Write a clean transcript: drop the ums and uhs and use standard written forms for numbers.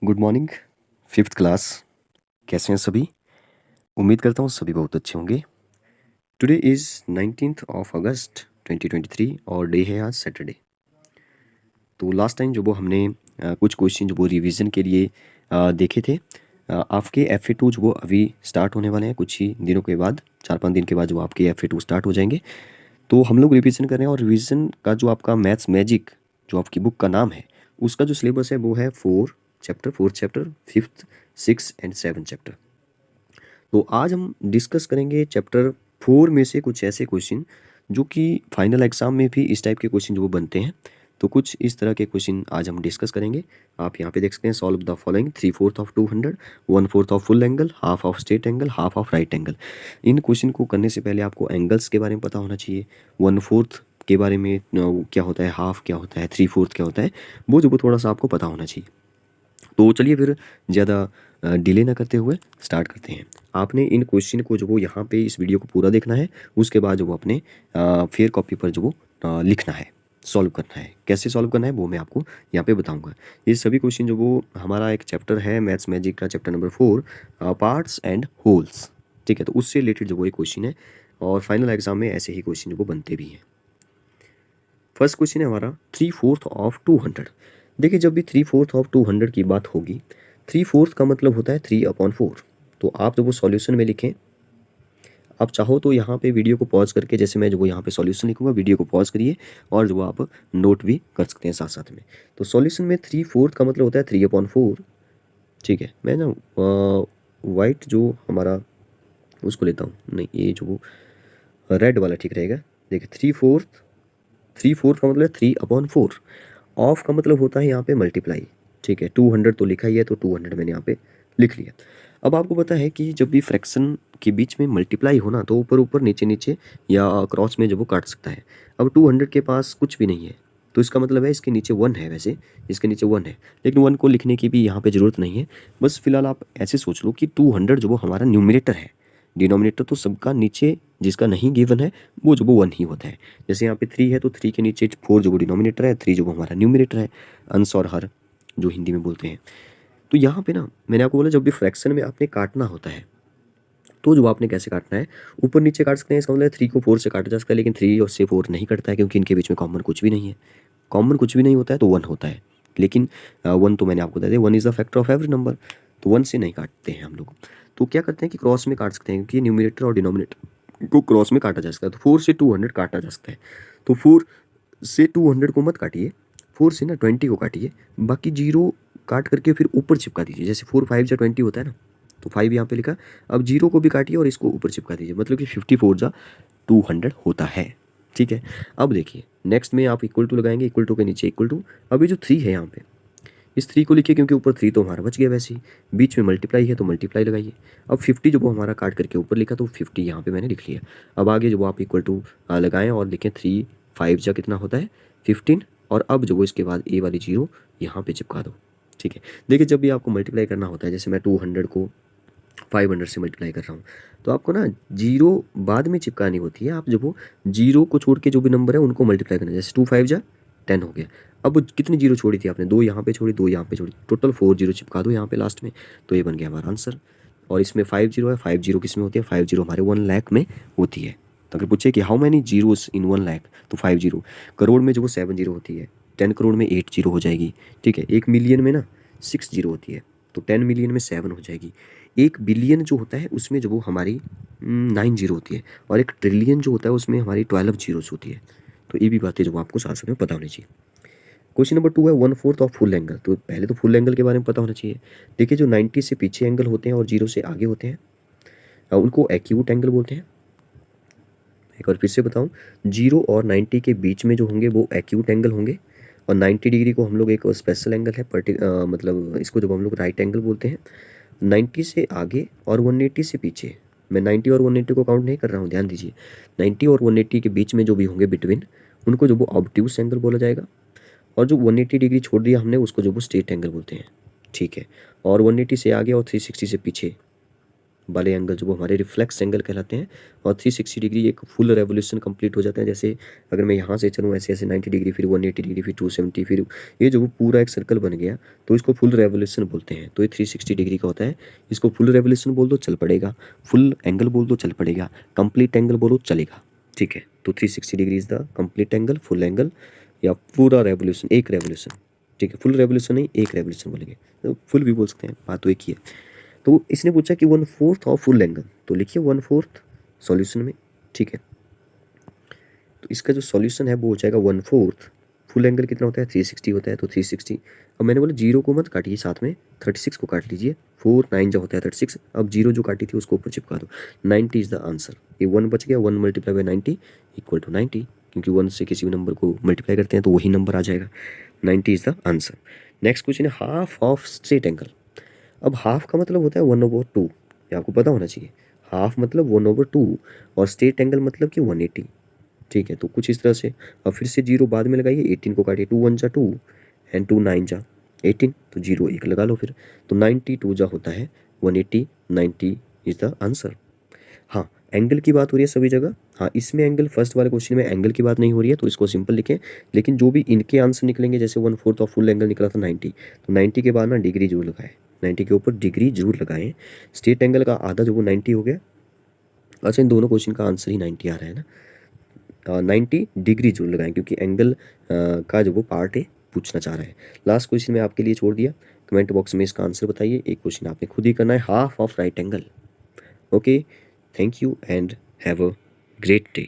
Good morning fifth class. कैसे हैं सभी? उम्मीद करता हूँ सभी बहुत अच्छे होंगे। टुडे इज़ 19th ऑफ अगस्त 2023 और डे है आज सैटरडे। तो लास्ट टाइम जो वो हमने कुछ क्वेश्चन जो वो रिवीजन के लिए देखे थे। आपके FA2 जो वो अभी स्टार्ट होने वाले हैं कुछ ही दिनों के बाद, 4-5 दिन के बाद जो आपके FA2 स्टार्ट हो जाएंगे। तो हम लोग रिवीजन कर रहे हैं और रिवीजन का जो आपका मैथ्स मैजिक जो आपकी बुक का नाम है, उसका जो सिलेबस है वो है 4th chapter 5th 6th and 7th chapter. तो आज हम डिस्कस करेंगे चैप्टर 4 में से कुछ ऐसे क्वेश्चन जो कि फाइनल एग्जाम में भी इस टाइप के क्वेश्चन जो वो बनते हैं। तो कुछ इस तरह के क्वेश्चन आज हम डिस्कस करेंगे। आप यहाँ पे देख सकते हैं, solve the following 3/4 of 200, 1/4 of full angle, half of straight angle, half of right angle. In question को करने से पहले आपको एंगल्स के बारे में पता होना चाहिए, 1/4 के बारे में क्या होता है, हाफ क्या होता है, 3/4 क्या होता है, वो जो वो थोड़ा सा आपको पता होना चाहिए। तो चलिए फिर ज़्यादा डिले ना करते हुए स्टार्ट करते हैं। आपने इन क्वेश्चन को जो वो यहाँ पे इस वीडियो को पूरा देखना है, उसके बाद जो वो अपने फेयर कॉपी पर जो वो लिखना है, सॉल्व करना है। कैसे सॉल्व करना है वो मैं आपको यहाँ पे बताऊँगा। ये सभी क्वेश्चन जो वो हमारा एक चैप्टर है मैथ्स मैजिक का, chapter number 4 parts and holes, ठीक है। तो उससे रिलेटेड जो वो एक क्वेश्चन है और फाइनल एग्जाम में ऐसे ही क्वेश्चन जो वो बनते भी हैं। फर्स्ट क्वेश्चन है हमारा 3/4 ऑफ 200। देखिए, जब भी 3/4 ऑफ 200 की बात होगी, 3/4 का मतलब होता है 3/4। तो आप जब वो सॉल्यूशन में लिखें, आप चाहो तो यहाँ पे वीडियो को पॉज करके, जैसे मैं जो वो यहाँ पे सॉल्यूशन लिखूंगा, वीडियो को पॉज करिए और जो आप नोट भी कर सकते हैं साथ साथ में। तो सॉल्यूशन में 3/4 का मतलब होता है 3/4, ठीक है। मैं ना वाइट जो हमारा उसको लेता हूँ, नहीं ये जो वो रेड वाला ठीक रहेगा। देखिए 3/4 का मतलब 3/4। ऑफ का मतलब होता है यहाँ पे मल्टीप्लाई, ठीक है। 200 तो लिखा ही है, तो 200 मैंने यहाँ पे लिख लिया। अब आपको पता है कि जब भी फ्रैक्शन के बीच में मल्टीप्लाई हो ना, तो ऊपर ऊपर नीचे नीचे या क्रॉस में जब वो काट सकता है। अब 200 के पास कुछ भी नहीं है, तो इसका मतलब है इसके नीचे 1 है। वैसे इसके नीचे 1 है, लेकिन 1 को लिखने की भी यहाँ पे ज़रूरत नहीं है। बस फिलहाल आप ऐसे सोच लो कि 200 जो वो हमारा न्यूमिनेटर है, डिनोमिनेटर तो सबका नीचे जिसका नहीं गिवन है वो जो वो 1 ही होता है। जैसे यहाँ पे 3 है, तो 3 के नीचे 4 जो वो डिनोमिनेटर है, 3 जो वो हमारा न्यूमिनेटर है, अंश और हर जो हिंदी में बोलते हैं। तो यहाँ पे ना मैंने आपको बोला, जब भी फ्रैक्शन में आपने काटना होता है, तो जो आपने कैसे काटना है, ऊपर नीचे काट सकते हैं। इसका मतलब 3 को 4 से काटा जा सकता है, लेकिन 3 और से 4 नहीं कटता है, क्योंकि इनके बीच में कॉमन कुछ भी नहीं है। कॉमन कुछ भी नहीं होता है तो 1 होता है, लेकिन 1 तो मैंने आपको बता दिया, 1 is the factor of every number, तो 1 से नहीं काटते हैं हम लोग। तो क्या करते हैं कि क्रॉस में काट सकते हैं, क्योंकि न्यूमिनेटर और डिनोमिनेटर को क्रॉस में काटा जा सकता है। तो 4 से 200 काटा जा सकता है। तो 4 से 200 को मत काटिए, 4 से ना 20 को काटिए, बाकी जीरो काट करके फिर ऊपर चिपका दीजिए। जैसे 4 5 जा 20 होता है ना, तो 5 यहाँ पे लिखा। अब जीरो को भी काटिए और इसको ऊपर चिपका दीजिए, मतलब कि 54 जा 200 होता है, ठीक है। अब देखिए नेक्स्ट में आप इक्वल टू लगाएंगे, इक्वल टू के नीचे इक्वल टू। अभी जो 3 है यहाँ पे, इस 3 को लिखिए, क्योंकि ऊपर 3 तो हमारा बच गया वैसे ही, बीच में मल्टीप्लाई है तो मल्टीप्लाई लगाइए। अब 50 जो वो हमारा काट करके ऊपर लिखा, तो 50 यहाँ पे मैंने लिख लिया। अब आगे जो आप इक्वल टू लगाएं और लिखें 3 5 जा कितना होता है 15, और अब जो वो इसके बाद ए वाली जीरो यहाँ पे चिपका दो, ठीक है। देखिए जब भी आपको मल्टीप्लाई करना होता है, जैसे मैं 200 को 500 से मल्टीप्लाई कर रहा हूँ, तो आपको ना जीरो बाद में चिपकानी होती है। आप जब वो जीरो को छोड़ के जो भी नंबर है उनको मल्टीप्लाई करना है। जैसे 2 5 जा 10 हो गया। अब कितनी जीरो छोड़ी थी आपने, 2 यहाँ पे छोड़ी, 2 यहाँ पे छोड़ी, टोटल 4 जीरो चिपका दो यहाँ पे लास्ट में, तो ये बन गया हमारा आंसर। और इसमें 5 जीरो है, 5 जीरो किस में होती है, 5 जीरो हमारे 1 लाख में होती है। तो अगर पूछे कि हाउ मैनी जीरोस इन 1 लाख, तो 5 जीरो। करोड़ में जो वो 7 जीरो होती है, 10 करोड़ में 8 जीरो हो जाएगी, ठीक है। 1 मिलियन में ना 6 जीरो होती है, तो 10 मिलियन में 7 हो जाएगी। 1 बिलियन जो होता है उसमें जो वो हमारी 9 जीरो होती है, और 1 ट्रिलियन जो होता है उसमें हमारी 12 जीरोस होती है। तो ये भी बातें जो आपको साथ साथ में पता होनी चाहिए। क्वेश्चन नंबर 2 है 1/4 ऑफ फुल एंगल। तो पहले तो फुल एंगल के बारे में पता होना चाहिए। देखिए जो 90 से पीछे एंगल होते हैं और 0 से आगे होते हैं, उनको एक्यूट एंगल बोलते हैं। एक बार फिर से बताऊं, 0 और 90 के बीच में जो होंगे वो एक्यूट एंगल होंगे, और 90 डिग्री को हम लोग एक स्पेशल एंगल है, मतलब इसको जब हम लोग राइट एंगल बोलते हैं। 90 से आगे और 180 से पीछे, मैं 90 और 180 को काउंट नहीं कर रहा हूँ, ध्यान दीजिए। 90 और 180 के बीच में जो भी होंगे बिटवीन, उनको जो वो ऑब्ट्यूस एंगल बोला जाएगा। और जो 180 डिग्री छोड़ दिया हमने, उसको जो वो स्ट्रेट एंगल बोलते हैं, ठीक है। और 180 से आगे और 360 से पीछे वाले एंगल जो वो हमारे रिफ्लेक्स एंगल कहलाते हैं। और 360 डिग्री एक फुल रेवोल्यूशन कंप्लीट हो जाता है। जैसे अगर मैं यहाँ से चलूँ ऐसे ऐसे 90 डिग्री, फिर 180 डिग्री, फिर 270, फिर ये जो वो पूरा एक सर्कल बन गया, तो इसको फुल रेवोल्यूशन बोलते हैं। तो ये 360 डिग्री का होता है। इसको फुल रेवोल्यूशन बोल दो चल पड़ेगा, फुल एंगल बोल दो चल पड़ेगा, कंप्लीट एंगल बोलो चलेगा, ठीक है। तो 360 degree is the complete angle, full angle या पूरा रेवोल्यूशन, एक रेवोल्यूशन, ठीक है। फुल रेवोल्यूशन नहीं, एक रेवोल्यूशन बोलेंगे, तो फुल भी बोल सकते हैं, बात तो एक ही है। तो इसने पूछा कि 1/4 ऑफ फुल एंगल, तो लिखिए 1/4 सॉल्यूशन में, ठीक है। तो इसका जो सॉल्यूशन है वो हो जाएगा 1/4। फुल एंगल कितना होता है, 360 होता है, तो 360। अब मैंने बोला जीरो को मत काटिए, साथ में 36 को काट लीजिए। 4 9 जो होता है 36। अब जीरो जो काटी थी उसको ऊपर चिपका दो। 90 इज द आंसर। ये 1 बच गया, 1 × 90 इक्वल टू 90, क्योंकि 1 से किसी भी नंबर को मल्टीप्लाई करते हैं तो वही नंबर आ जाएगा। 90 is the answer. Next question है हाफ ऑफ स्ट्रेट एंगल। अब हाफ का मतलब होता है 1/2, ये आपको पता होना चाहिए। हाफ मतलब 1/2 और स्ट्रेट एंगल मतलब कि 180, ठीक है। तो कुछ इस तरह से। अब फिर से जीरो बाद में लगाइए, 18 को काटिए, 2 1 जा 2 एंड 2 9 जा 18, तो जीरो एक लगा लो फिर। तो 92 जा होता है 180, 90 इज द आंसर। हाँ, एंगल की बात हो रही है सभी जगह। हाँ, इसमें एंगल, फर्स्ट वाले क्वेश्चन में एंगल की बात नहीं हो रही है, तो इसको सिंपल लिखें। लेकिन जो भी इनके आंसर निकलेंगे, जैसे 1/4 ऑफ फुल एंगल निकला था 90, तो 90 के बाद ना डिग्री जरूर लगाएं, 90 के ऊपर डिग्री जरूर लगाएं। स्ट्रेट एंगल का आधा जो वो 90 हो गया। अच्छा, इन दोनों क्वेश्चन का आंसर ही 90 आ रहा है ना। 90 डिग्री जरूर लगाएं, क्योंकि एंगल का जो वो पार्ट है पूछना चाह रहा है। लास्ट क्वेश्चन मैं आपके लिए छोड़ दिया, कमेंट बॉक्स में इसका आंसर बताइए। एक क्वेश्चन आपने खुद ही करना है, half of right angle. Okay, thank you and have a great day.